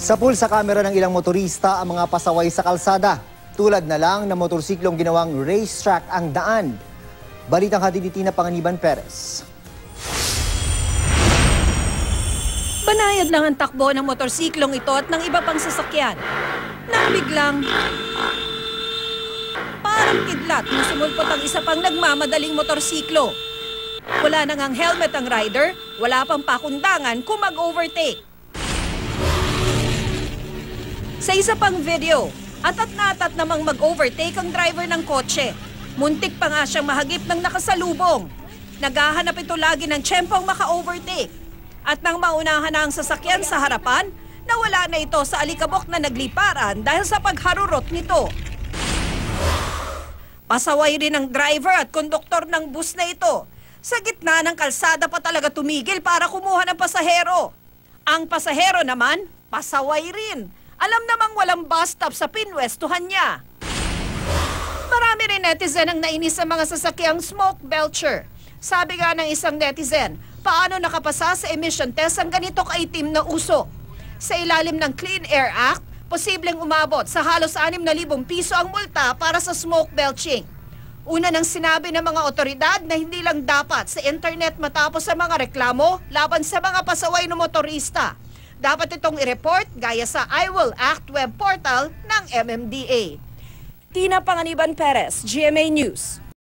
Sa pool sa kamera ng ilang motorista ang mga pasaway sa kalsada. Tulad na lang na motorsiklong ginawang racetrack ang daan. Balitang hatid ni Tina Panganiban Perez. Banayad lang ang takbo ng motorsiklong ito at ng iba pang sasakyan. Nang biglang parang kidlat nung sumulpot ang isa pang nagmamadaling motorsiklo. Wala na ngang helmet ang rider, wala pang pakundangan kung mag-overtake. Sa isa pang video, atat na atat namang mag-overtake ang driver ng kotse. Muntik pa nga siyang mahagip ng nakasalubong. Naghahanap ito lagi ng tiyempong maka-overtake. At nang maunahan na ang sasakyan sa harapan, nawala na ito sa alikabok na nagliparan dahil sa pagharurot nito. Pasaway rin ang driver at konduktor ng bus na ito. Sa gitna ng kalsada pa talaga tumigil para kumuha ng pasahero. Ang pasahero naman, pasaway rin. Alam namang walang bus stop sa pinwestuhan niya. Marami rin netizen ang nainis sa mga sasakyang smoke belcher. Sabi nga ng isang netizen, paano nakapasa sa emission test ang ganito kaitim na usok? Sa ilalim ng Clean Air Act, posibleng umabot sa halos 6,000 piso ang multa para sa smoke belching. Una nang sinabi ng mga otoridad na hindi lang dapat sa internet matapos ang mga reklamo laban sa mga pasaway ng motorista. Dapat itong i-report gaya sa I Will Act web portal ng MMDA. Tina Panganiban Perez, GMA News.